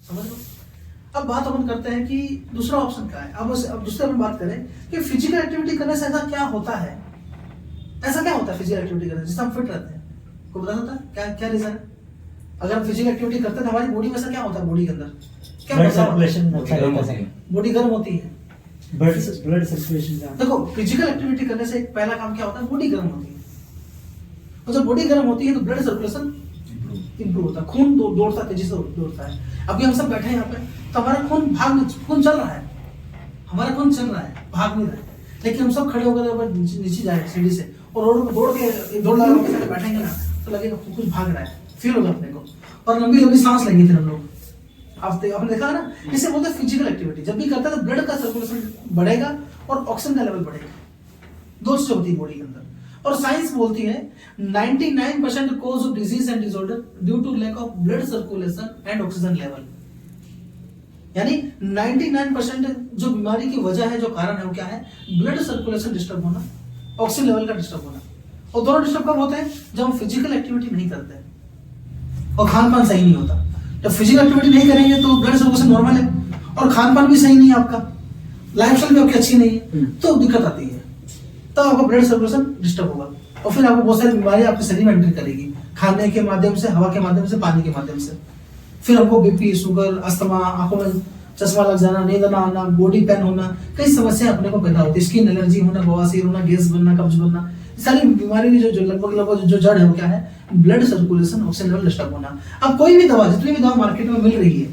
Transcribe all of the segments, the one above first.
समझ लो। अब बात अपन करते हैं कि दूसरा ऑप्शन क्या है। अब दूसरे अपन बात करें कि फिजिकल एक्टिविटी करने से ऐसा क्या होता है, ऐसा क्या होता है फिजिकल एक्टिविटी करने से जिससे हम फिट रहते हैं? को पता होता है क्या क्या रीजन है? अगर हम फिजिकल एक्टिविटी करते हैं तो हमारी बॉडी में ऐसा क्या होता है, बॉडी के अंदर क्या ब्लड होता है? सर्कुलेशन अच्छा रहता है, बॉडी गर्म होती है। Blood circulation. देखो फिजिकल एक्टिविटी करने से पहला काम क्या होता है, बॉडी गर्म होती है। और जब बॉडी गर्म होती है तो ब्लड सर्कुलेशन इंप्रूव होता है, खून दौड़ता तेजी से दौड़ता है। अभी हम सब बैठे हैं यहाँ पे तो हमारा खून चल रहा है, हमारा खून चल रहा है, भाग नहीं रहा है। लेकिन हम सब खड़े होकर नीचे जाए सीढ़ी से और रोड पर दौड़ लगा के बैठेंगे ना तो लगेगा कुछ भाग रहा है, फील होगा अपने को, और लंबी लंबी सांस लेंगे फिर हम लोग। आपने देखा ना, इसे बोलते हैं फिजिकल एक्टिविटी। जब भी करता है तो ब्लड का सर्कुलेशन बढ़ेगा और ऑक्सीजन का लेवल बढ़ेगा, दो चीजें होती है बॉडी के अंदर। और साइंस बोलती है 99% cause of disease and disorder due to lack of blood circulation and oxygen level. यानी 99% जो बीमारी की वजह है, जो कारण है, वो क्या है? ब्लड सर्कुलेशन डिस्टर्ब होना, ऑक्सीजन लेवल का डिस्टर्ब होना। और दोनों डिस्टर्ब कब होते हैं? जब हम फिजिकल एक्टिविटी नहीं करते और खान पान सही नहीं होता। जब फिजिकल एक्टिविटी नहीं करेंगे तो ब्लड सर्कुलेशन नॉर्मल है और खान पान भी सही नहीं है, आपका लाइफस्टाइल भी आपकी अच्छी नहीं है, तो दिक्कत आती है, तो आपका ब्लड सर्कुलेशन डिस्टर्ब होगा और फिर आपको बहुत सारी बीमारियां आपके शरीर में एंट्री करेगी, खाने के माध्यम से, हवा के माध्यम से, पानी के माध्यम से। फिर हमको बीपी, शुगर, अस्थमा, आंखों में चश्मा लग जाना, नींद ना आना, बॉडी पेन होना, कई समस्या अपने को पैदा होती है। स्किन एलर्जी होना, बवासीर होना, गैस बनना, कब्ज बनना, सारी बीमारी की जो लगभग जो जड़ है वो क्या है? Blood circulation, oxygen level disturb होना। अब कोई भी दवा, जितनी भी दवा मार्केट में मिल रही है,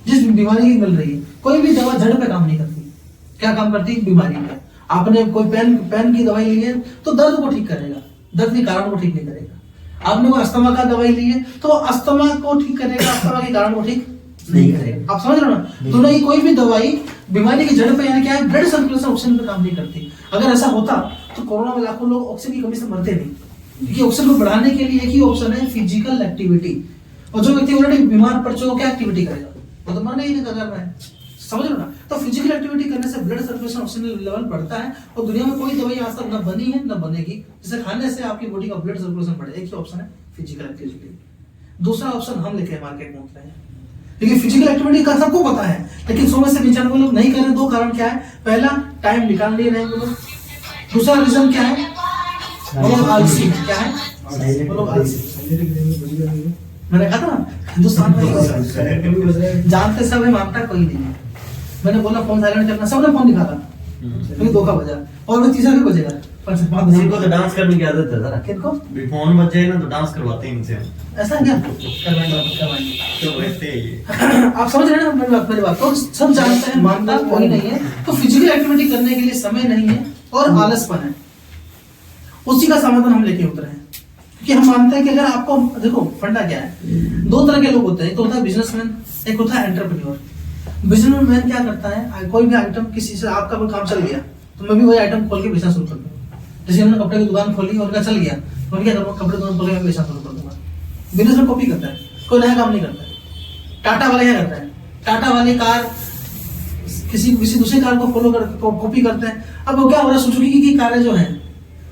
जिस बीमारी की मिल रही है, कोई भी दवा जड़ पे काम नहीं करती। क्या काम करती है? बीमारी पे। आपने कोई पेन की दवाई ली है तो दर्द को ठीक करेगा, दर्द के कारण को ठीक नहीं करेगा। आपने कोई अस्थमा का दवाई ली है तो अस्थमा को ठीक करेगा, अस्थमा के कारण को ठीक नहीं करेगा। आप समझ रहे हो ना? दोनों ही कोई भी दवाई बीमारी की जड़ पे, यानी क्या है? ब्लड सर्कुलेशन, ऑक्सीजन पे काम नहीं करती। अगर ऐसा होता तो कोरोना में लाखों लोग ऑक्सीजन की कमी से मरते नहीं, क्योंकि ऑक्सीजन को बढ़ाने के लिए एक ही ऑप्शन है, फिजिकल एक्टिविटी। और जो व्यक्ति ऑलरेडी बीमार पड़ चुका, क्या एक्टिविटी करेगा? वो तो मरने ही नहीं कर रहा है। समझ लो ना? तो फिजिकल एक्टिविटी करने से ब्लड सर्कुलेशन, ऑक्सीजन लेवल बढ़ता है। और दुनिया में कोई दवाई आज तक न बनी है न बनेगी जिसे खाने से आपकी बॉडी का ब्लड सर्कुलेशन बढ़े। एक ही ऑप्शन है, फिजिकल एक्टिविटी। दूसरा ऑप्शन हम लेके मार्केट में उतरे हैं, लेकिन फिजिकल एक्टिविटी का सबको पता है, लेकिन 100 में से 95 लोग नहीं कर रहे। दो कारण क्या है? पहला, टाइम निकाल नहीं रहे वो लोग। दूसरा रीजन क्या है? वो लोग आलसी है। क्या है? वो लोग आलसी। मैंने कहा था ना, हिंदुस्तान में जानते सब है, मानता कोई नहीं है। मैंने बोला फोन साइलेंट करना, सबने फोन निकाला, फिर धोखा बजा, और वो तीसरा भी बजेगा। इनको तो डांस करने की आदत है जरा। किनको? भी फोन बज जाए ना तो डांस करवाते हैं इनसे। ऐसा क्या? करवाएंगे। तो वैसे ही आप समझ रहे हैं ना मेरी बात को? सब जानते हैं, मानता कोई नहीं है। तो फिजिकल एक्टिविटी करने के लिए समय नहीं है और आलसपन है, उसी का समाधान हम लेके उतरे हैं। क्योंकि हम मानते हैं कि अगर आपको, देखो फंडा क्या है, दो तरह के लोग होते हैं, एक होता है बिजनेसमैन, एक होता है एंटरप्रेन्योर। बिजनेसमैन क्या करता है? कोई भी आइटम, किसी से आपका कोई काम चल गया तो मैं भी वही आइटम खोल के बेचना शुरू कर दूंगा। जैसे हमने कपड़े की दुकान खोली और क्या चल गया तो मैं क्या करूँगा? कपड़े दुकान खोल के बेचना शुरू कर दूंगा। बिजनेसमैन कॉपी करता है, कोई नया काम नहीं करता है। टाटा वाले क्या करता है? टाटा वाले कार किसी दूसरी कार को फॉलो कर कॉपी करते हैं। अब वो क्या हो रहा है? सुजुकी की कारें जो है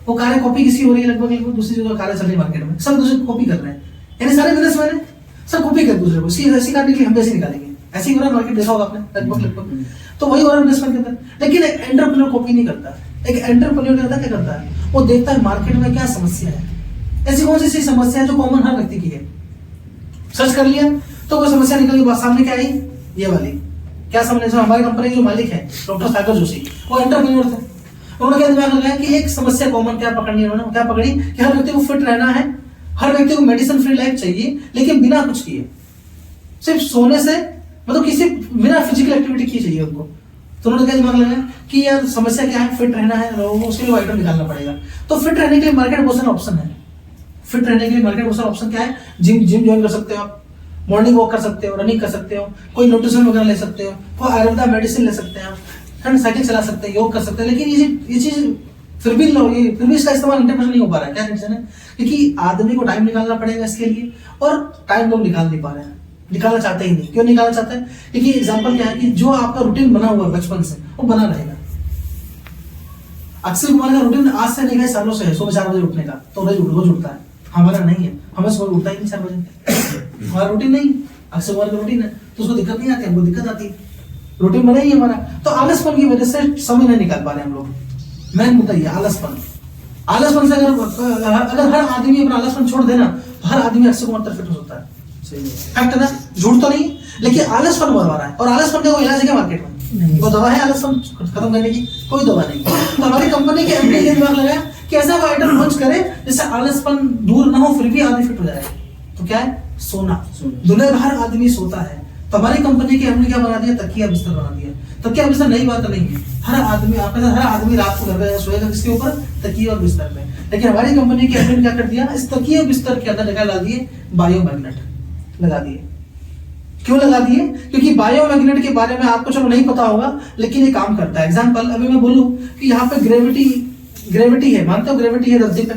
वो कारें कॉपी किसी हो रही है, लगभग दूसरी जगह कारें चल रही मार्केट में, सब दूसरे कॉपी कर रहे हैं। यानी सारे बिजनेसमैन है, सब कॉपी कर दूसरे को, ऐसी कार निकली हम जैसे निकालेंगे। ऐसे ही हो रहा है मार्केट, देखा होगा आपने लगभग। तो वही हो रहा है बिजनेसमैन के अंदर। लेकिन एक एंटरप्रेन्योर कॉपी नहीं करता। एक एंटरप्रेन्योर क्या करता है? वो देखता है मार्केट में क्या समस्या है, ऐसी कौन सी समस्या है जो कॉमन हर व्यक्ति की है। सर्च कर लिया तो कोई समस्या निकल गई, सामने क्या आई? ये वाली। क्या समस्या? हमारी कंपनी के जो मालिक है डॉक्टर सागर जोशी, वो एंटरप्रेन्योर थे। उन्होंने क्या दिमाग लगाया कि एक समस्या कॉमन क्या पकड़नी है? उन्होंने क्या पकड़ी कि हर व्यक्ति को फिट रहना है, हर व्यक्ति को मेडिसिन फ्री लाइफ चाहिए, लेकिन बिना कुछ किए, सिर्फ सोने से, मतलब किसी बिना फिजिकल एक्टिविटी की चाहिए उनको। तो उन्होंने क्या दिमाग लगाया कि यार समस्या क्या है? फिट रहना है, उसके लिए आइटम निकालना पड़ेगा। तो फिट रहने के लिए मार्केट बहुत सारे ऑप्शन है। फिट रहने के लिए मार्केट बहुत सारे ऑप्शन क्या है? जिम ज्वाइन कर सकते हो आप, मॉर्निंग वॉक कर सकते हो, रनिंग कर सकते हो, कोई न्यूट्रिशन वगैरह ले सकते हो, कोई आयुर्वेदा मेडिसिन ले सकते हैं, साइकिल चला सकते हैं, योग कर सकते हैं। लेकिन ये चीज फिर भी इसका इस्तेमाल 100% नहीं हो पा रहा है। क्या रीजन है? क्योंकि आदमी को टाइम निकालना पड़ेगा इसके लिए, और टाइम लोग निकाल नहीं पा रहे हैं, निकालना चाहते ही नहीं। क्यों निकालना चाहते हैं? क्योंकि एग्जांपल क्या है कि जो आपका रूटीन बना हुआ है बचपन से, वो बना रहेगा। अक्षय कुमार का रूटीन आज से नहीं है, सालों से है, सुबह 4 बजे उठने का, तो रोज उठता है। हमारा नहीं है, हमें सुबह उठता ही नहीं 4 बजे, हमारा रूटीन नहीं। अक्षय कुमार की रूटीन है, तो उसको दिक्कत नहीं आती, हमको दिक्कत आती है। रूटीन बना ही है हमारा, तो आलसपन की वजह से समय नहीं निकाल पा रहे हम लोग। मेन मुद्दा ये आलसपन। आलसपन से अगर हर आदमी अपना आलसपन छोड़ देना तो हर आदमी अक्षय कुमार तरफ फिट होता है। फैक्ट है ना, झूठ तो नहीं, लेकिन आलसपन बढ़ रहा है। और आलसपन का कोई इलाज है क्या मार्केट में? वो दवा है आलसपन खत्म करने की? कोई दवा नहीं। तो हमारी कंपनी के एमडी ने दिमाग लगाया कि ऐसा कोई आइटम लॉन्च करे जिससे आलसपन दूर ना हो, फिर भी आदमी फिट हो जाए। तो क्या है? सोना। दुनिया में हर आदमी सोता है, तो हमारी कंपनी के एमडी क्या बना दिया? तकिया बिस्तर बना दिया। तकिया बिस्तर नई बात नहीं है, हर आदमी हर आदमी रात को घर सोएगा किसके ऊपर? तकिया और बिस्तर में। लेकिन हमारी कंपनी के एमडी ने क्या कर दिया? इस तकिया बिस्तर के अंदर लगा दिए बायोमैग्नेट लगा दिए। क्यों लगा दिए? क्योंकि बायोमैग्नेट के बारे में आपको चलो नहीं पता होगा, लेकिन ये काम करता है। एग्जांपल अभी मैं बोलूं कि यहाँ पे ग्रेविटी है, मानते हो ग्रेविटी है धरती पे,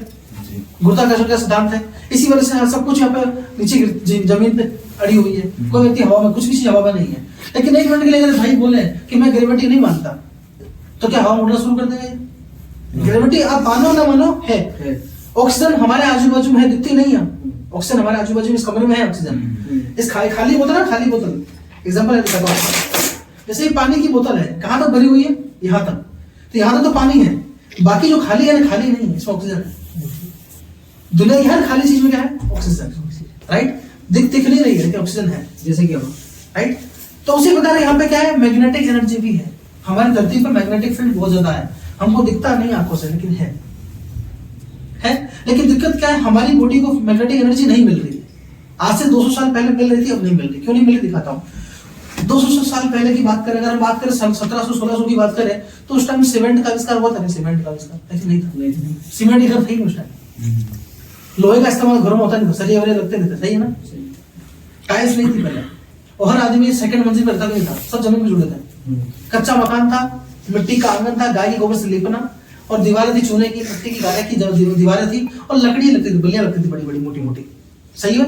गुरुत्वाकर्षण का सिद्धांत है, इसी वजह से सब कुछ यहाँ पे नीचे जमीन पे अड़ी हुई है। कोई व्यक्ति हवा में, कुछ भी चीज हवा में नहीं है। लेकिन एक मिनट के लिए अगर भाई बोले कि मैं ग्रेविटी नहीं मानता, तो क्या हवा उड़ना शुरू कर देगा? ग्रेविटी आप मानो ना मानो है। ऑक्सीजन हमारे आजू बाजू में है, दिखती नहीं है। ऑक्सीजन हमारे आजू बाजू इस कमरे में है ऑक्सीजन। इस खाली बोतल है, खाली बोतल एग्जांपल दिखाता हूं। जैसे पानी की बोतल है, कहां तक भरी हुई है? यहां तक। तो यहां तक तो पानी है, बाकी जो खाली है ना, खाली नहीं है, इसमें ऑक्सीजन है। दुनिया की हर खाली चीज में क्या है? ऑक्सीजन। राइट? दिख नहीं रही है लेकिन ऑक्सीजन है, जैसे कि हम। राइट? तो उसी प्रकार यहाँ पे क्या है? मैग्नेटिक एनर्जी भी है। हमारी धरती पर मैग्नेटिक फील्ड बहुत ज्यादा है, हमको दिखता नहीं आंखों से, लेकिन है। लेकिन दिक्कत क्या है? हमारी बॉडी को मैग्नेटिक एनर्जी नहीं मिल रही है। आज से 200 साल पहले मिल रही थी, अब नहीं मिल रही। क्यों नहीं मिल रही? दिखाता हूँ। 200 साल पहले की बात करें, अगर हम बात करें 1700-1600 की बात करें, तो उस टाइम सीमेंट का आविष्कार हुआ था नहीं? सीमेंट का आविष्कार नहीं था। सीमेंट इधर था ही उस टाइम। लोहे का इस्तेमाल घरों में होता नहीं था, सरिये वरिये लगते नहीं थे, सही है ना? टाइल्स नहीं थी पहले, और हर आदमी सेकंड मंजिल पर रहता नहीं था, सब जमीन में जुड़े थे। कच्चा मकान था, मिट्टी का आंगन था, गाय के गोबर से लिपना, और दीवारें थी चूने की, मिट्टी की, गाय की दीवारें थी, और लकड़ी लगती थी, बल्लियां लगती थी बड़ी बड़ी मोटी मोटी। सही है?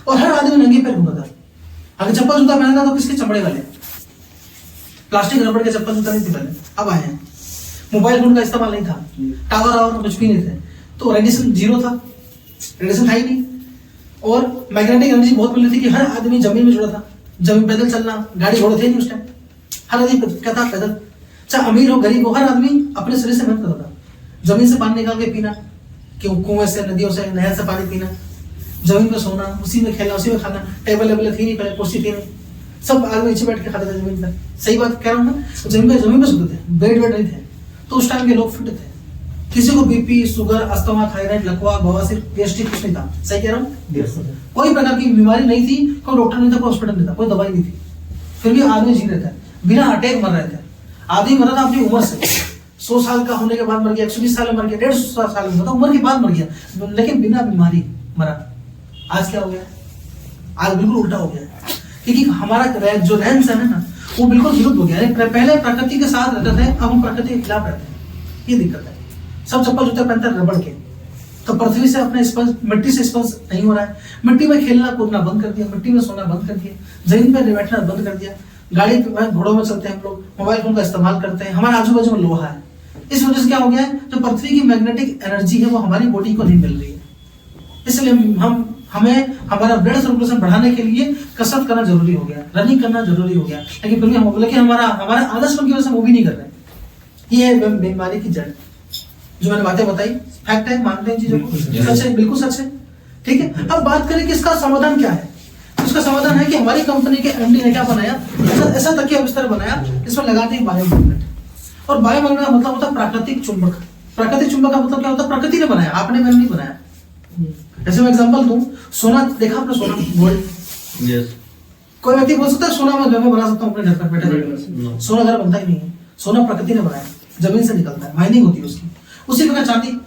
और हर आदमी नंगे पैर घूमता था। अगर चप्पल जूता पहनता तो किसके? चमड़े वाले, प्लास्टिक रबड़ के चप्पल जूता नहीं थे पहले, अब आए हैं। मोबाइल फोन का इस्तेमाल नहीं था, टावर और कुछ भी नहीं थे, तो रेडिएशन जीरो था, रेडिएशन था ही नहीं। और मैग्नेटिक एनर्जी बहुत मिल रही थी कि हर आदमी जमीन में जुड़ा था, जमीन पैदल चलना, गाड़ी घोड़े थे नहीं उस टाइम, हर आदमी क्या था? पैदल। चाहे अमीर हो गरीब हो, हर आदमी अपने शरीर से मेहनत करता था। जमीन से पानी निकाल के पीना, क्यों? कुएं से, नदियों से, नहर से पानी पीना, जमीन पे सोना, उसी में खेलना, उसी में खाना। टेबल वेबल थी नहीं पहले, कुर्सी थी नहीं, सब आदमी नीचे बैठ के खाते थे जमीन पर। सही बात कह रहा हूँ ना? जमीन पे सोते थे, बेड वेड नहीं थे। तो उस टाइम के लोग फिट थे, किसी को बीपी, शुगर, अस्थमा, थायराइड, लकवा, बवासीर, पीएचडी कुछ नहीं था। सही कह रहा हूँ? कोई प्रकार की बीमारी नहीं थी, कोई डॉक्टर नहीं था, कोई हॉस्पिटल नहीं था, कोई दवाई नहीं थी, फिर भी आदमी जी रहे थे, बिना अटैक मर रहे थे। आदमी मरा था अपनी उम्र से, 100 साल का होने के बाद मर गया, 120 साल में मर गया, 150 साल में, मतलब उम्र के बाद मर गया, लेकिन बिना बीमारी मरा। आज क्या हो गया? आज बिल्कुल उल्टा हो गया, क्योंकि हमारा जो रहन सहन है ना, वो बिल्कुल विरुद्ध हो गया है। पहले प्रकृति के साथ रहते थे, अब हम प्रकृति के खिलाफ रहते हैं। ये दिक्कत है। सब चप्पल जूते पहनते हैं रबड़ के, तो पृथ्वी से अपने स्पर्श, मिट्टी से स्पर्श नहीं हो रहा है। मिट्टी में खेलना कूदना बंद कर दिया, मिट्टी में सोना बंद कर दिया, जमीन पर बैठना बंद कर दिया, गाड़ी में, घोड़ों में चलते हैं हम लोग, मोबाइल फोन का इस्तेमाल करते हैं, हमारे आजू बाजू में लोहा है। इस वजह से क्या हो गया है? जो पृथ्वी की मैग्नेटिक एनर्जी है वो हमारी बॉडी को नहीं मिल रही है। इसलिए हमें हमारा ब्लड सर्कुलेशन बढ़ाने के लिए कसरत करना जरूरी हो गया, रनिंग करना जरूरी हो गया, लेकिन फिर भी लेकिन हमारा आलसपन की वजह से वो भी नहीं कर रहे। ये है बीमारी की जड़, जो मैंने बातें बताई। फैक्ट है, मानते हैं चीजों को, सच है, बिल्कुल सच है। ठीक है, अब बात करें कि इसका समाधान क्या है। उसका समाधान है कि हमारी कंपनी के एमडी ने क्या बनाया? ऐसा तकिया बिस्तर बनाया जिसमें लगा दी बायोमैग्नेट। और बायोमैग्नेट का मतलब होता है प्राकृतिक चुंबक। प्राकृतिक चुंबक का मतलब क्या होता है? प्रकृति ने बनाया, आपने मैंने नहीं बनाया। जैसे मैं एग्जांपल दूं, सोना देखा आपने? सोना, गोल्ड। यस। कोई व्यक्ति बोल सकता है सोना मैं बना सकता हूँ अपने घर पर बैठे बैठे? सोना घर बनता ही नहीं है, सोना प्रकृति ने बनाया, जमीन से निकलता है, माइनिंग होती है उसकी। उसी प्रकार चांदी,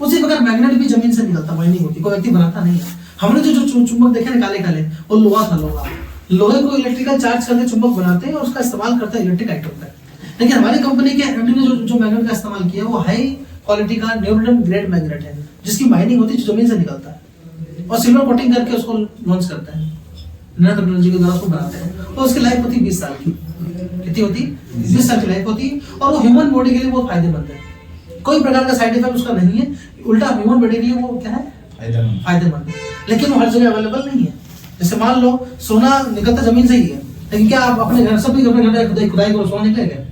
उसी प्रकार मैग्नेट भी जमीन से निकलता, माइनिंग होती है, कोई व्यक्ति बनाता नहीं है। हमने जो चुंबक देखे ना काले काले, वो लोहा था, लोहा। लोहे को इलेक्ट्रिकल चार्ज करके चुंबक बनाते हैं और उसका इस्तेमाल करते हैं इलेक्ट्रिक आइटम पर। लेकिन हमारी कंपनी के एमडी ने जो मैग्नेट का इस्तेमाल किया वो हाई क्वालिटी का न्यूरोडम ग्रेड मैग्नेट है, जिसकी माइनिंग होती है, जो जमीन से निकलता है, और सिल्वर कोटिंग करके उसको लॉन्च करते हैं, नैनो टेक्नोलॉजी के द्वारा उसको बनाते हैं। और उसकी लाइफ होती है 20 साल की। कितनी होती? 20 साल की लाइफ होती है, और वो ह्यूमन बॉडी के लिए बहुत फायदेमंद है। कोई प्रकार का साइड इफेक्ट उसका नहीं है, उल्टा ह्यूमन बॉडी के लिए वो क्या है? फायदेमंद है। लेकिन वो हर जगह अवेलेबल नहीं है। जैसे मान लो सोना निकलता जमीन से ही है, लेकिन क्या आप अपने घर, सभी अपने घर खुदाई खुदाई करो सोना निकलेगा?